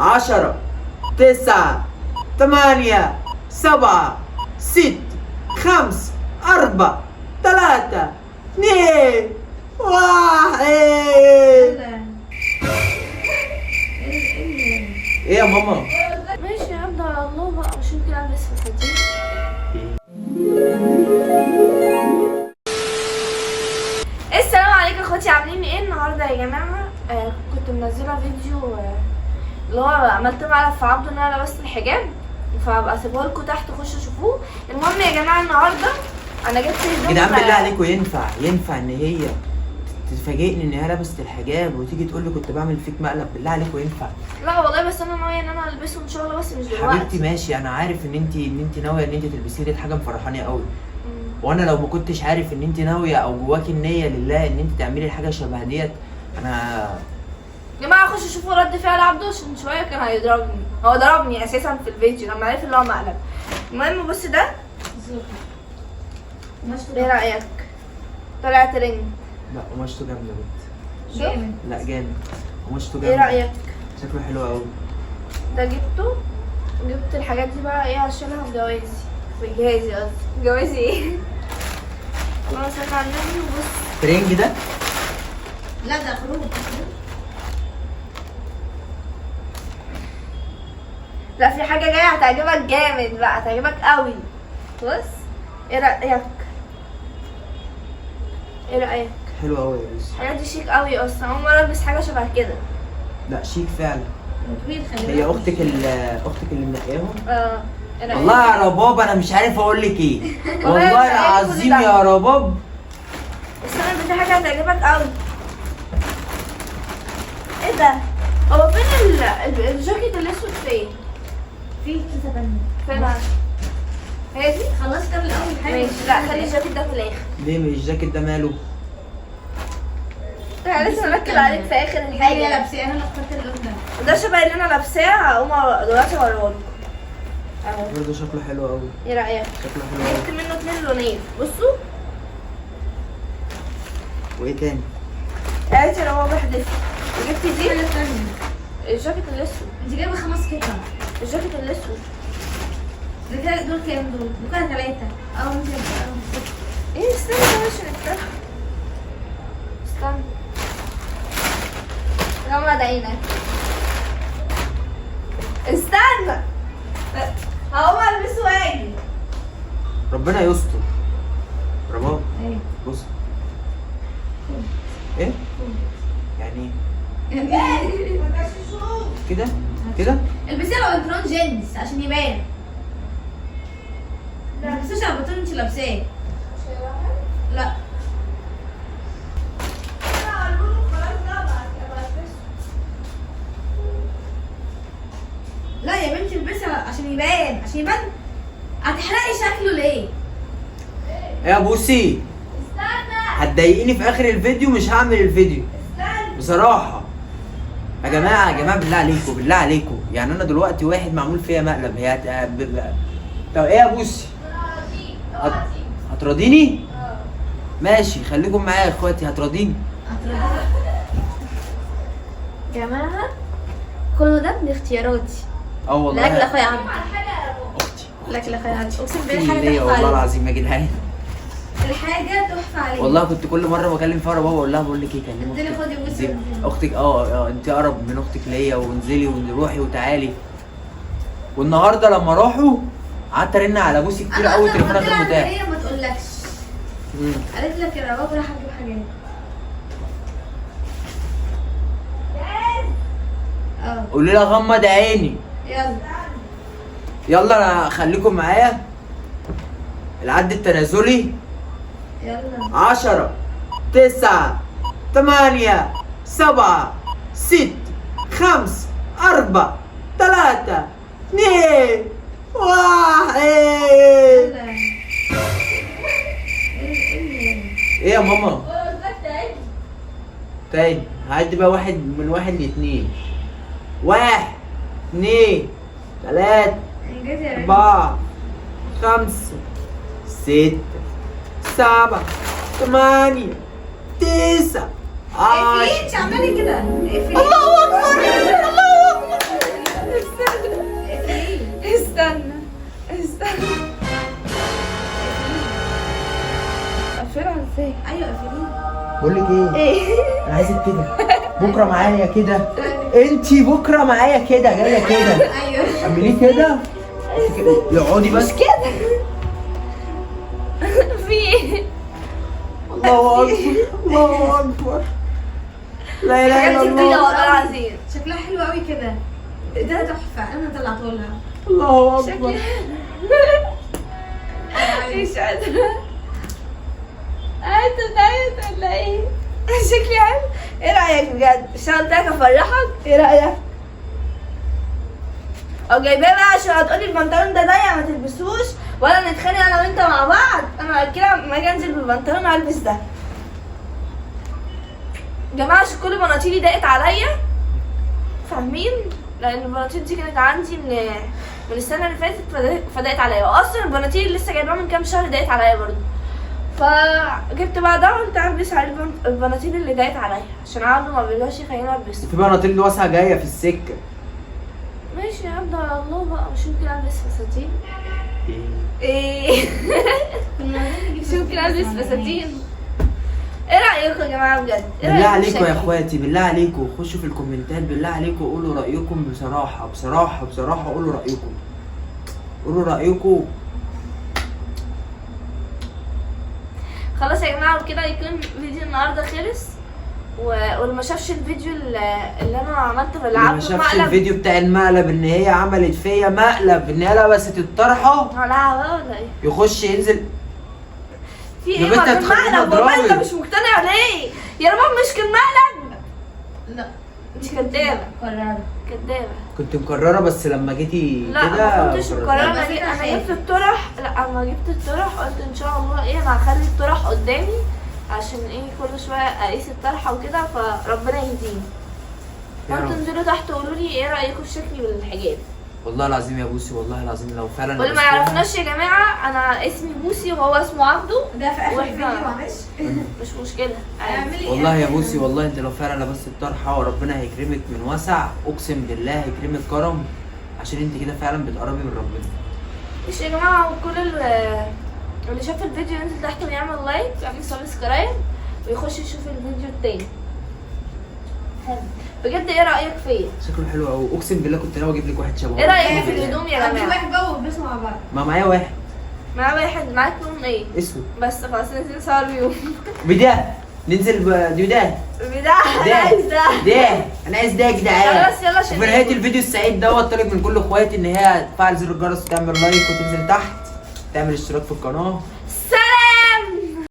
10 9 8 7 6 5 4 3 2 1. ايه يا ماما؟ ماشي هبدأ على الله بقى، مش يمكن البس فساتين. السلام عليكم اخواتي، عاملين ايه النهارده يا جماعه؟ كنت منزله فيديو اللي هو عملت معلب في عبده ان انا لبست الحجاب، فهبقى اسيبه لكم تحت خشوا شوفوه. المهم يا جماعه النهارده انا جبت هدوم. يا جدعان بالله عليكم ينفع ان هي تفاجئني ان هي لبست الحجاب وتيجي تقول لي كنت بعمل فيك مقلب؟ بالله عليكم ينفع؟ لا والله، بس انا ناويه ان انا البسه ان شاء الله، بس مش دلوقتي. حبيبتي ماشي، انا عارف ان انت ناويه ان انت تلبسيه، دي حاجه مفرحاني قوي. وانا لو ما كنتش عارف ان انت ناويه او جواكي النيه لله ان انت تعملي الحاجه شبه ديت، انا يا جماعه خشوا شوفوا رد فعل عبده، عشان شويه كان هيضربني. هو ضربني اساسا في الفيديو لما عرف ان هو مقلب. المهم بص ده، ايه رايك؟ طلع ترند. لا قماشته جامده بنت. جامد. لا جامد، قماشته ايه جامده. رايك؟ شكله حلو قوي. ده جبت الحاجات دي بقى ايه هشيلها في جوازي، في جهازي قصدي. جوازي ايه؟ اللهم صل على النبي. وبص ترنج ده؟ لا ده خروج. لا في حاجة جاية هتعجبك جامد بقى، هتعجبك قوي. بص ايه رأيك؟ ايه رأيك؟ حلو قوي يا يوسف. الحاجات دي شيك قوي اصلا، اول مرة البس حاجة شبه كده. لا شيك فعلا. هي اختك اللي منقياهم؟ اه. والله يا رباب انا مش عارف اقول لك ايه. والله العظيم يا رباب. بس انا دي حاجة هتعجبك قوي. ايه ده؟ هو فين الجاكيت الاسود فين؟ في كذا تانية. فين؟ هي دي؟ خلاص كان الاول حاجه. ماشي، لا خلي الجاكيت ده في الاخر. ليه مش الجاكيت ده ماله؟ انا لسه مركز عليك في اخر هي الحاجة. لابسه انا اخترت اللون ده. وده شبه اللي انا لابساه، هقوم دلوقتي اوريهولكم. اهو. برضه شكله حلو قوي. ايه رأيك؟ شكله حلو قوي. جبت منه 2 لونين، بصوا. وايه تاني؟ قالت انا بابا حدث. وجبت دي حاجه تانية. الجاكيت الاسود. انت جايبه 5 قطع. الجاكيت الاسود. ده كده دول كام دول؟ دول كده 3. انت ايه استنى عشان نفتح. استنى. غمض عينك. استنى. هقوم البسه واجي. ربنا يستر. رباب ايه؟ بص. ايه؟ يعني يعني كده كده؟ البسي على بنطلون جينز عشان يبان. ما تلبسوش على البنطلون انت لابساه. لا لا يا بنتي البسي عشان يبان. هتحرقي شكله ليه؟ يا بوسي هتضايقيني في اخر الفيديو، مش هعمل الفيديو بصراحه. يا جماعه بالله عليكم يعني انا دلوقتي واحد معمول فيا مقلب، هي طب ايه يا بوسي؟ هتراضيني؟ ماشي خليكم معايا يا اخواتي. هتراضيني؟ يا جماعه كله ده من اختياراتي. والله لاجل اخويا عبد. اختي لاجل اخويا عبد، اقسم بالله اختي حاجه ليا تحفه والله عليك. العظيم يا جدعان. الحاجه تحفه عليك. والله كنت كل مره بكلم فيها بابا اقول لها بقول لك ايه، كلمي انزلي خدي بوسي انزلي. وانزلي. اختك انت اقرب من اختك ليا، وانزلي وروحي وتعالي. والنهارده لما راحوا قعدت ارن على بوسي كتير قوي، تليفونها غير متاح. هي ما تقولكش. قالت لك يا رباب راح اجيب حاجات. قولي لها غمض عيني. يلا انا خليكم معايا. العد التنازلي. يلا 10 9 8 7 6 5 4 3 2 1. ايه يا ماما؟ تاني هعد بقى من 1 ل2. 1 2 3 4 5 6 7 8 9 10. انت عمالي كده. الله اكبر الله اكبر. بقول لك ايه؟ ايه؟ انا عايزك كده بكره معايا كده. انتي بكره معايا كده جايه كده. ايوه اعمليه كده. اقعدي بس. مش كده. في ايه؟ الله اكبر الله اكبر. لا اله حاجات الا جديدة الله. والله العظيم. شكلها حلو قوي كده. ده تحفه، انا طلعته لها. الله اكبر. شكلي مش قادرة. عايزة ولا ايه؟ شكلي حلو. ايه رأيك بجد؟ عشان قلت لك افرحك، ايه رأيك؟ او جايباه بقى عشان هتقولي البنطلون ده ضيق ما تلبسوش ولا نتخانق انا وانت مع بعض. انا كده لما اجي انزل بالبنطلون هلبس ده. يا جماعه عشان كل بناطيلي ضاقت عليا، فاهمين؟ لان البناطيل دي كانت عندي من السنه اللي فاتت فضاقت عليا، واصلا البناطيل اللي لسه جايباها من كام شهر ضاقت عليا برضه. فجبت بقى ده وقلت البس عليه البناطيل اللي ضاقت عليا عشان عبده ما بيرضاش يخليني البسها. في بناطيل واسعه جايه في السكه. ماشي يا عبد على الله بقى، مش ممكن البس فساتين؟ ايه؟ ايه؟ مش ممكن البس فساتين؟ ايه رايكم يا جماعه بجد؟ إيه بالله رأيكم عليكم يا بشكل؟ اخواتي، بالله عليكم خشوا في الكومنتات، بالله عليكم قولوا رايكم بصراحه بصراحه بصراحه. قولوا رايكم، قولوا رايكم. خلاص يا جماعه وكده يكون فيديو النهارده خلص. واللي ما شافش الفيديو اللي انا عملته في اللي ما العاب شافش الفيديو بتاع المقلب ان هي عملت فيا مقلب ان هي لبست الطرحه لا بقى ولا ايه؟ يخش ينزل. في يا ايه بنت ما كان هتخليني مقلب والله، انت أضربك. مش مقتنع ليه؟ يا رب مش كان مقلب. لا انت كدابه قررت. كدابه. كنت مكرره بس لما جيتي لا كده ما كنتش مقررة. بس انا أنا جبت الطرح. لا اما جبت الطرح قلت ان شاء الله ايه انا هخلي الطرح قدامي عشان ايه كل شويه اقيس الطرحه وكده، فربنا يهديني. يا فانتوا رب. انزلوا تحت قولوا لي ايه رايكم في شكلي بالحجاب. والله العظيم يا بوسي، والله العظيم لو فعلا واللي ما لبستيها- يعرفناش يا جماعه انا اسمي بوسي وهو اسمه عبده. ده في اخر وإحنا- الفيديو معلش. مش مشكله عادي. اعملي والله يا بوسي، والله انت لو فعلا لبست الطرحه وربنا هيكرمك من وسع، اقسم بالله هيكرمك كرم، عشان انت كده فعلا بتقربي من ربنا. مش يا جماعه وكل اللي شاف الفيديو ينزل تحت ويعمل لايك ويعمل سبسكرايب ويخش يشوف الفيديو التاني. حلو. بجد ايه رايك فيا؟ شكله حلو قوي، اقسم بالله كنت ناوي اجيب لك واحد شبهه. ايه رايك أقسم في بالله. الهدوم يا عندي جماعه؟ واحد بقى والبسوا مع بعض. ما معايا واحد معايا واحد. معاك لون ايه؟ اسود. بس خلاص ننزل نصور بيهم. بده ننزل بدو ده بدا انا عايز ده. انا عايز ده يا جدعان. خلاص يلا عشان وفي نهايه الفيديو السعيد دوت طالب من كل اخواتي ان هي تفعل زر الجرس وتعمل لايك وتنزل تحت تعمل اشتراك في القناه.